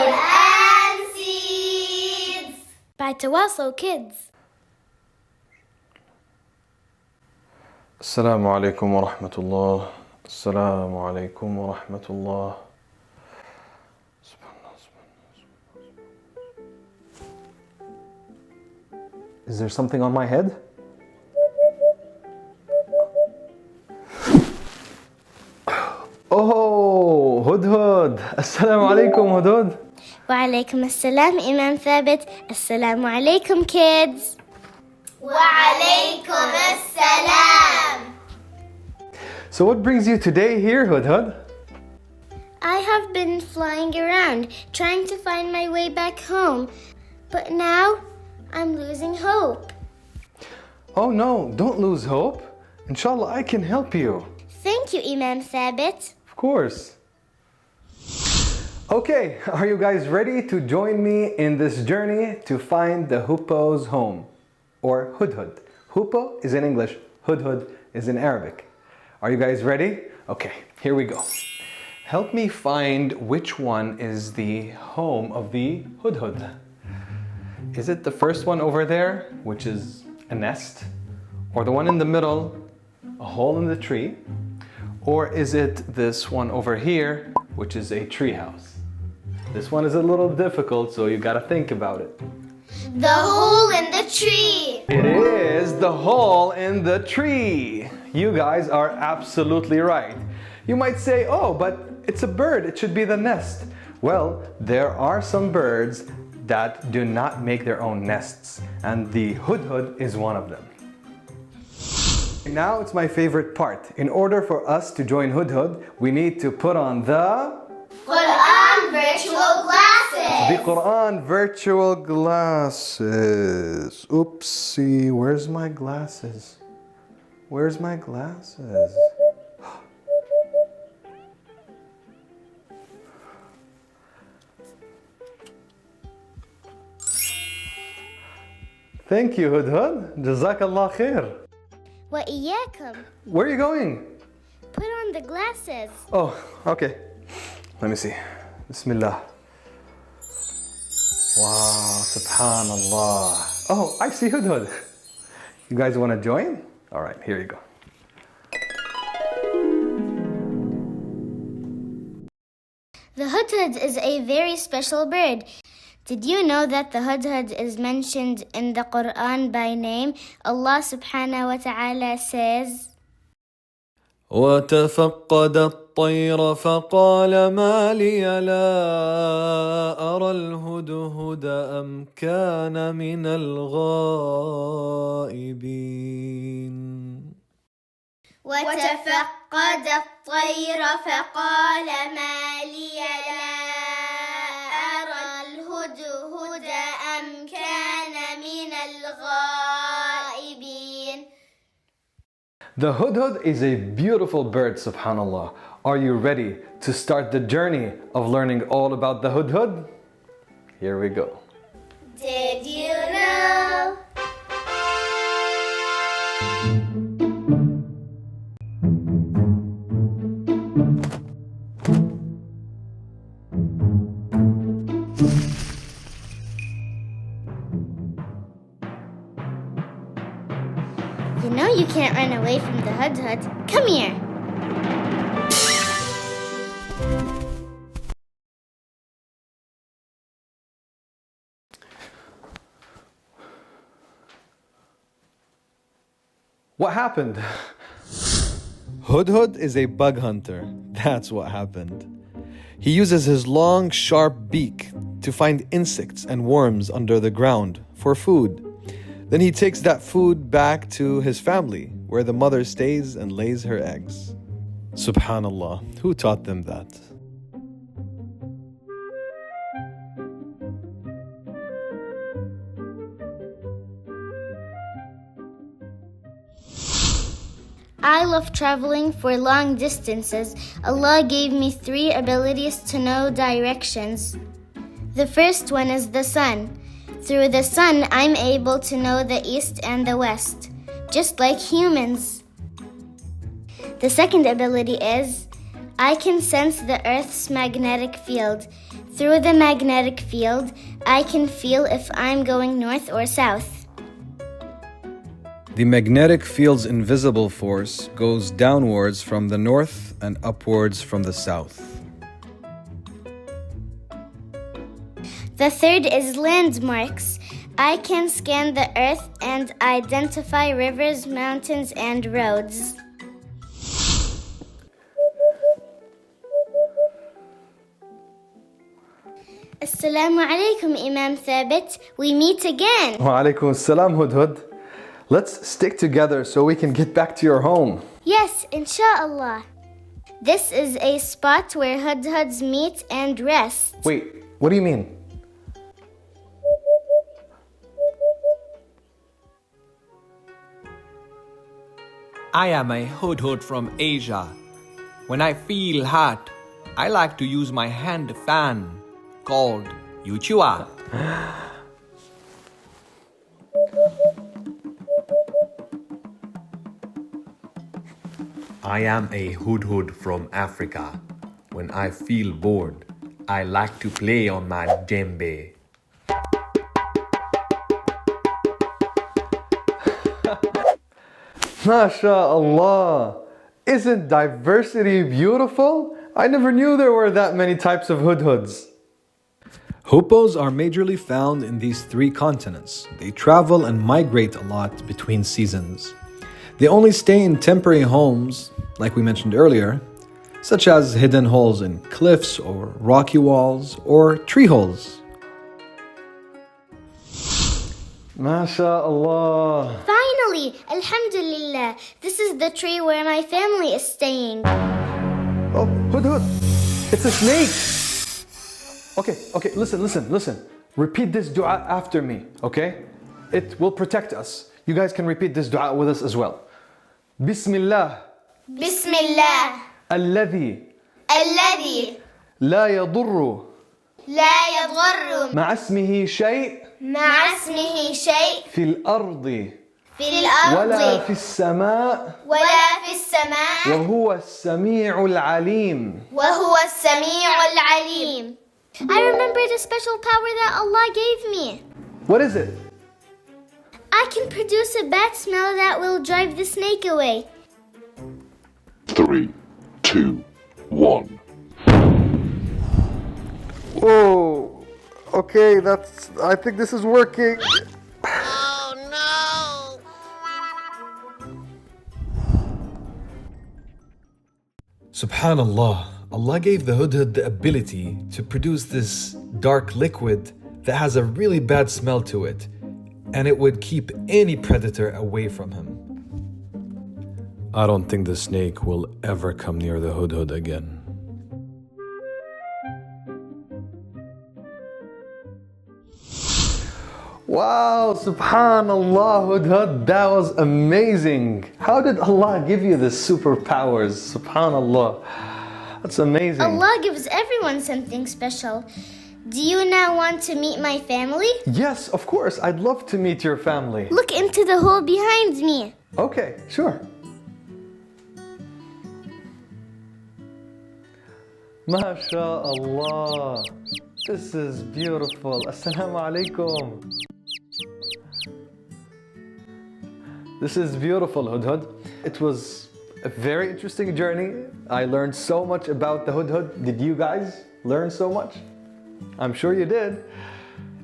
Quran Seeds by Tawaso Kids. Assalamu alaikum wa rahmatullah. Assalamu alaikum wa rahmatullah. Is there something on my head? Oh, Hud Hud. Assalamu alaikum, Hud Hud. Wa alaikum assalam, Imam Thabet. Assalamu alaikum, kids. وعليكم السلام. So what brings you today here, Hud Hud? I have been flying around trying to find my way back home, but now I'm losing hope. Oh no, don't lose hope. Inshallah, I can help you. Thank you, Imam Thabet. Of course. Okay, are you guys ready to join me in this journey to find the hoopoe's home? Or Hud Hud. Hoopoe is in English, Hud Hud is in Arabic. Are you guys ready? Okay, here we go. Help me find which one is the home of the Hud Hud. Is it the first one over there, which is a nest? Or the one in the middle, a hole in the tree? Or is it this one over here, which is a tree house? This one is a little difficult, so you gotta think about it. The hole in the tree. It is the hole in the tree. You guys are absolutely right. You might say, oh, but it's a bird, it should be the nest. Well, there are some birds that do not make their own nests, and the hudhud is one of them. Now it's my favorite part. In order for us to join Hudhud, we need to put on the Quran virtual glasses. The Quran virtual glasses. Oopsie, where's my glasses? Where's my glasses? Thank you, Hud Hud. Jazakallah khair. Wa iyyakum. Where are you going? Put on the glasses. Oh, okay. Let me see. Bismillah. Wow, Subhanallah. Oh, I see Hud Hud. You guys want to join? All right, here you go. The hudhud is a very special bird. Did you know that the hudhud is mentioned in the Quran by name? Allah subhanahu wa ta'ala says, وتفقد الطير فقال ما لي لا أرى الهدهد أم كان من الغائبين وتفقد الطير فقال ما لي لا أرى الهدهد أم كان من الغائبين. The hudhud is a beautiful bird, subhanallah. Are you ready to start the journey of learning all about the hudhud? Here we go. Did you know? you know you can't run away from the hudhud. Come here. What happened? Hudhud is a bug hunter. That's what happened. He uses his long, sharp beak to find insects and worms under the ground for food. Then he takes that food back to his family, where the mother stays and lays her eggs. Subhanallah, who taught them that? I love traveling for long distances. Allah gave me 3 abilities to know directions. The first one is the sun. Through the sun, I'm able to know the east and the west, just like humans. The second ability is I can sense the Earth's magnetic field. Through the magnetic field, I can feel if I'm going north or south. The magnetic field's invisible force goes downwards from the north and upwards from the south. The third is landmarks. I can scan the earth and identify rivers, mountains, and roads. Assalamu alaikum, Imam Thabet. We meet again. Wa alaikum assalam, Hud Hud. Let's stick together so we can get back to your home. Yes, inshallah. This is a spot where hudhuds meet and rest. Wait, what do you mean? I am a hudhud from Asia. When I feel hot, I like to use my hand fan called Yuchua. I am a hudhud from Africa. When I feel bored, I like to play on my djembe. MashaAllah. Isn't diversity beautiful? I never knew there were that many types of hudhuds. Hoopoes are majorly found in these 3 continents. They travel and migrate a lot between seasons. They only stay in temporary homes, like we mentioned earlier, such as hidden holes in cliffs or rocky walls or tree holes. MashaAllah. Finally, Alhamdulillah, this is the tree where my family is staying. Oh, Hud Hud. It's a snake. Okay, listen. Repeat this dua after me, okay? It will protect us. You guys can repeat this dua with us as well. Bismillah. Bismillah. الذي الذي لا يضر لا يضر مع اسمه شيء مع اسمه شيء في الأرض في الأرض ولا في السماء ولا في السماء وهو السميع العليم. وهو السميع العليم. I remembered a special power that Allah gave me. What is it? I can produce a bad smell that will drive the snake away. 3, 2, 1. Whoa. Okay, I think this is working. Subhanallah, Allah gave the hudhud the ability to produce this dark liquid that has a really bad smell to it, and it would keep any predator away from him. I don't think the snake will ever come near the hudhud again. Wow, subhanallah, Hud Hud, that was amazing. How did Allah give you the superpowers? Subhanallah, that's amazing. Allah gives everyone something special. Do you now want to meet my family? Yes, of course, I'd love to meet your family. Look into the hole behind me. Okay, sure. MashaAllah, this is beautiful. Assalamu alaikum. This is beautiful, Hud Hud. It was a very interesting journey. I learned so much about the Hud Hud. Did you guys learn so much? I'm sure you did.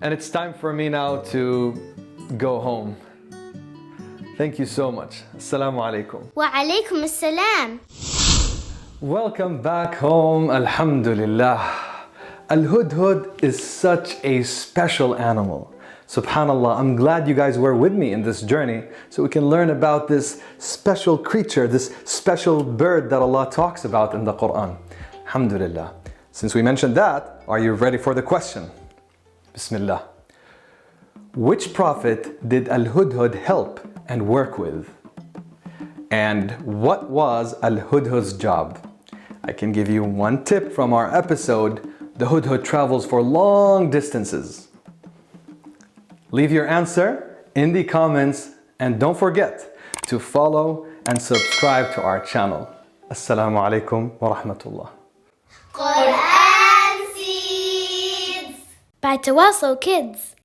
And it's time for me now to go home. Thank you so much. Assalamu alaikum. Wa alaykum assalam. Welcome back home, alhamdulillah. Al-Hud Hud is such a special animal. Subhanallah, I'm glad you guys were with me in this journey so we can learn about this special creature, this special bird that Allah talks about in the Quran. Alhamdulillah. Since we mentioned that, are you ready for the question? Bismillah. Which prophet did Al-Hud Hud help and work with? And what was Al-Hud Hud's job? I can give you one tip from our episode. The Hud Hud travels for long distances. Leave your answer in the comments and don't forget to follow and subscribe to our channel. Assalamu alaikum wa rahmatullah. Quran seed. By Tawaso Kids.